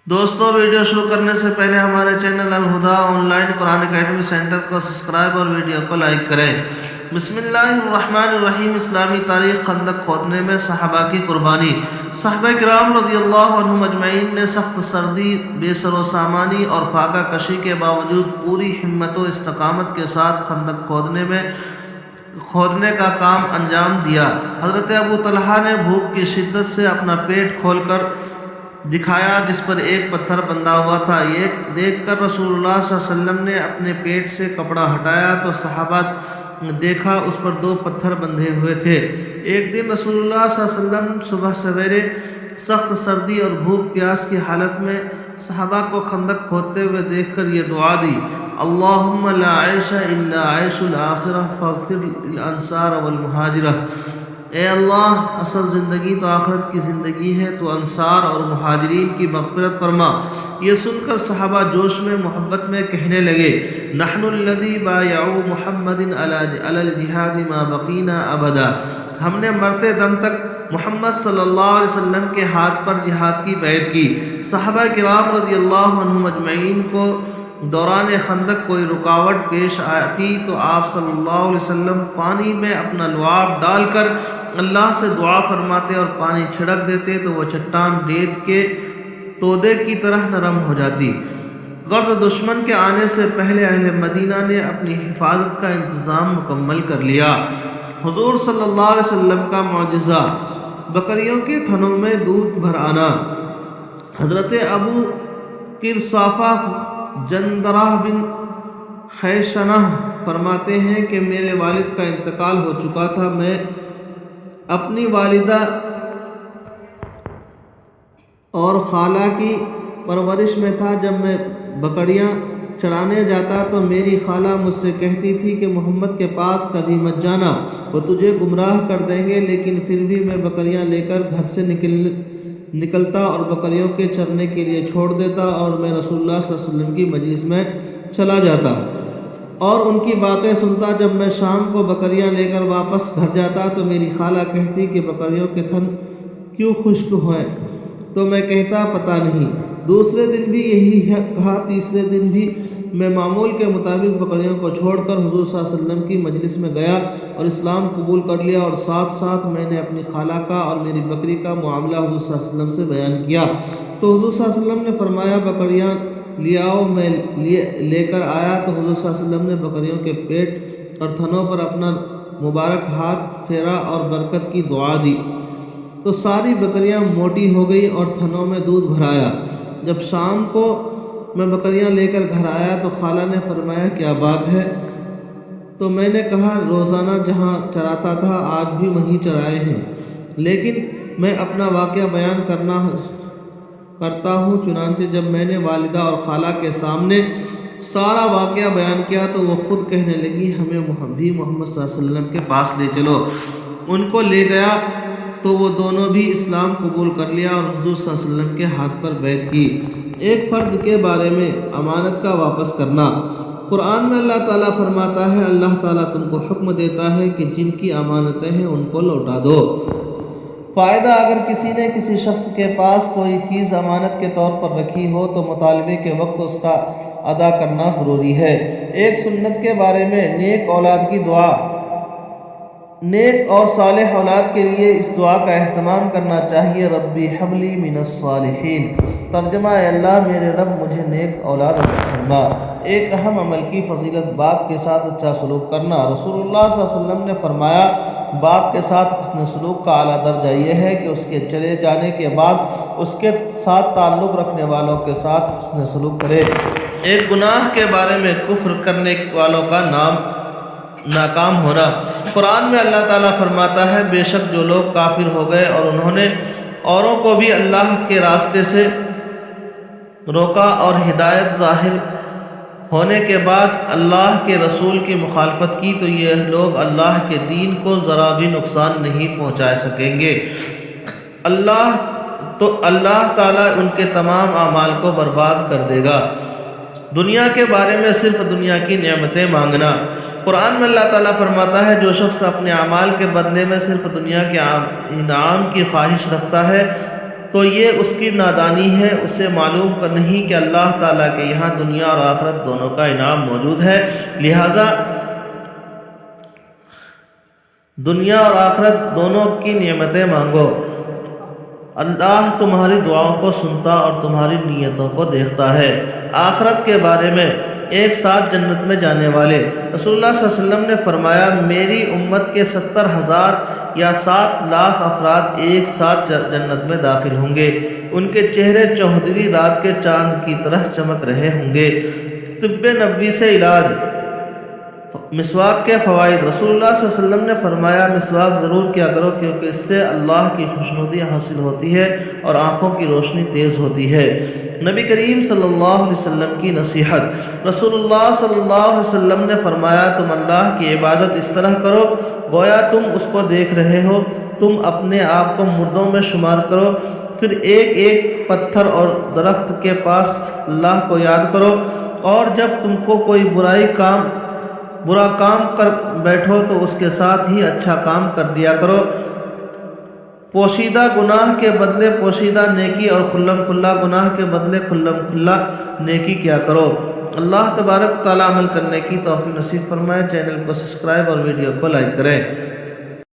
دوستوں، ویڈیو شروع کرنے سے پہلے ہمارے channel Alhuda online Quran academy centre کو سبسکرائب اور ویڈیو کو لائک کریں۔ بسم اللہ الرحمن الرحیم۔ اسلامی تاریخ خندق کھودنے میں صحابہ کی قربانی۔ صحابہ کرام رضی اللہ عنہم اجمعین نے سخت سردی، بے سر و سامانی اور فاقہ کشی کے باوجود پوری ہمت و استقامت کے ساتھ خندق کھودنے کا کام انجام دیا۔ حضرت ابو طلحہ نے بھوک کی شدت سے اپنا پیٹ کھول کر دکھایا جس پر ایک پتھر بندھا ہوا تھا۔ یہ دیکھ کر رسول اللہ صلی اللہ علیہ وسلم نے اپنے پیٹ سے کپڑا ہٹایا تو صحابہ دیکھا اس پر 2 پتھر بندھے ہوئے تھے۔ ایک دن رسول اللہ صلی اللہ علیہ وسلم صبح سویرے سخت سردی اور بھوک پیاس کی حالت میں صحابہ کو خندق کھودتے ہوئے دیکھ کر یہ دعا دی: اللہم لا عیش الا عیش الآخرہ فاغفر للانصار والمہاجرہ۔ اے اللہ، اصل زندگی تو آخرت کی زندگی ہے، تو انصار اور مہاجرین کی مغفرت فرما۔ یہ سن کر صحابہ جوش میں محبت میں کہنے لگے: نحن الذی بایعوا محمد علی الجہاد ما بقینا ابدا۔ ہم نے مرتے دم تک محمد صلی اللہ علیہ وسلم کے ہاتھ پر جہاد کی بیعت کی۔ صحابہ کرام رضی اللہ عنہم اجمعین کو دوران خندق کوئی رکاوٹ پیش آتی تو آپ صلی اللہ علیہ وسلم پانی میں اپنا لعاب ڈال کر اللہ سے دعا فرماتے اور پانی چھڑک دیتے تو وہ چٹان ریت کے تودے کی طرح نرم ہو جاتی۔ غرض دشمن کے آنے سے پہلے اہل مدینہ نے اپنی حفاظت کا انتظام مکمل کر لیا۔ حضور صلی اللہ علیہ وسلم کا معجزہ، بکریوں کے تھنوں میں دودھ بھر آنا۔ حضرت ابو قرصافہ جندرہ بن خیشنہ فرماتے ہیں کہ میرے والد کا انتقال ہو چکا تھا۔ میں اپنی والدہ اور خالہ کی پرورش میں تھا۔ جب میں بکریاں چرانے جاتا تو میری خالہ مجھ سے کہتی تھی کہ محمد کے پاس کبھی مت جانا، وہ تجھے گمراہ کر دیں گے، لیکن پھر بھی میں بکریاں لے کر گھر سے نکلتا اور بکریوں کے چرنے کے لیے چھوڑ دیتا اور میں رسول اللہ صلی اللہ علیہ وسلم کی مجلس میں چلا جاتا اور ان کی باتیں سنتا۔ جب میں شام کو بکریاں لے کر واپس گھر جاتا تو میری خالہ کہتی کہ بکریوں کے تھن کیوں خشک ہوئے؟ تو میں کہتا پتہ نہیں۔ دوسرے دن بھی یہی کہا۔ تیسرے دن بھی میں معمول کے مطابق بکریوں کو چھوڑ کر حضور صلی اللہ علیہ وسلم کی مجلس میں گیا اور اسلام قبول کر لیا، اور ساتھ ساتھ میں نے اپنی خالہ کا اور میری بکری کا معاملہ حضور صلی اللہ علیہ وسلم سے بیان کیا۔ تو حضور صلی اللہ علیہ وسلم نے فرمایا بکریاں لے آؤ۔ میں لے کر آیا تو حضور صلی اللہ علیہ وسلم نے بکریوں کے پیٹ اور تھنوں پر اپنا مبارک ہاتھ پھیرا اور برکت کی دعا دی تو ساری بکریاں موٹی ہو گئی اور تھنوں میں دودھ بھر آیا۔ جب شام کو میں بکریاں لے کر گھر آیا تو خالہ نے فرمایا کیا بات ہے؟ تو میں نے کہا روزانہ جہاں چراتا تھا آج بھی وہیں چرائے ہیں، لیکن میں اپنا واقعہ بیان کرتا ہوں۔ چنانچہ جب میں نے والدہ اور خالہ کے سامنے سارا واقعہ بیان کیا تو وہ خود کہنے لگی ہمیں بھی محمد صلی اللہ علیہ وسلم کے پاس لے چلو۔ ان کو لے گیا تو وہ دونوں بھی اسلام قبول کر لیا اور حضور صلی اللہ علیہ وسلم کے ہاتھ پر بیعت کی۔ ایک فرض کے بارے میں امانت کا واپس کرنا۔ قرآن میں اللہ تعالیٰ فرماتا ہے اللہ تعالیٰ تم کو حکم دیتا ہے کہ جن کی امانتیں ہیں ان کو لوٹا دو۔ فائدہ: اگر کسی نے کسی شخص کے پاس کوئی چیز امانت کے طور پر رکھی ہو تو مطالبے کے وقت اس کا ادا کرنا ضروری ہے۔ ایک سنت کے بارے میں نیک اولاد کی دعا۔ نیک اور صالح اولاد کے لیے اس دعا کا اہتمام کرنا چاہیے: ربی حب لی من الصالحین۔ ترجمہ: اے اللہ میرے رب مجھے نیک اولاد عطا فرما۔ ایک اہم عمل کی فضیلت: باپ کے ساتھ اچھا سلوک کرنا۔ رسول اللہ صلی اللہ علیہ وسلم نے فرمایا باپ کے ساتھ حسن سلوک کا اعلیٰ درجہ یہ ہے کہ اس کے چلے جانے کے بعد اس کے ساتھ تعلق رکھنے والوں کے ساتھ حسن سلوک کرے۔ ایک گناہ کے بارے میں کفر کرنے والوں کا ناکام ہونا۔ قرآن میں اللہ تعالیٰ فرماتا ہے بے شک جو لوگ کافر ہو گئے اور انہوں نے اوروں کو بھی اللہ کے راستے سے روکا اور ہدایت ظاہر ہونے کے بعد اللہ کے رسول کی مخالفت کی تو یہ لوگ اللہ کے دین کو ذرا بھی نقصان نہیں پہنچا سکیں گے۔ اللہ تعالیٰ ان کے تمام اعمال کو برباد کر دے گا۔ دنیا کے بارے میں صرف دنیا کی نعمتیں مانگنا۔ قرآن میں اللہ تعالیٰ فرماتا ہے جو شخص اپنے اعمال کے بدلے میں صرف دنیا کے انعام کی خواہش رکھتا ہے تو یہ اس کی نادانی ہے، اسے معلوم کر نہیں کہ اللہ تعالیٰ کے یہاں دنیا اور آخرت دونوں کا انعام موجود ہے، لہٰذا دنیا اور آخرت دونوں کی نعمتیں مانگو۔ اللہ تمہاری دعاؤں کو سنتا اور تمہاری نیتوں کو دیکھتا ہے۔ آخرت کے بارے میں ایک ساتھ جنت میں جانے والے، رسول اللہ صلی اللہ علیہ وسلم نے فرمایا میری امت کے 70,000 یا 7 لاکھ افراد ایک ساتھ جنت میں داخل ہوں گے، ان کے چہرے 14ویں رات کے چاند کی طرح چمک رہے ہوں گے۔ طب نبوی سے علاج، مسواک کے فوائد، رسول اللہ صلی اللہ علیہ وسلم نے فرمایا مسواک ضرور کیا کرو کیونکہ اس سے اللہ کی خوشنودی حاصل ہوتی ہے اور آنکھوں کی روشنی تیز ہوتی ہے۔ نبی کریم صلی اللہ علیہ وسلم کی نصیحت، رسول اللہ صلی اللہ علیہ وسلم نے فرمایا تم اللہ کی عبادت اس طرح کرو گویا تم اس کو دیکھ رہے ہو، تم اپنے آپ کو مردوں میں شمار کرو، پھر ایک ایک پتھر اور درخت کے پاس اللہ کو یاد کرو، اور جب تم کو کوئی برا کام کر بیٹھو تو اس کے ساتھ ہی اچھا کام کر دیا کرو۔ پوشیدہ گناہ کے بدلے پوشیدہ نیکی اور کھلم کھلا گناہ کے بدلے کھلم کھلا نیکی کیا کرو۔ اللہ تبارک تعالیٰ عمل کرنے کی توفیق نصیب فرمائے۔ چینل کو سبسکرائب اور ویڈیو کو لائک کریں۔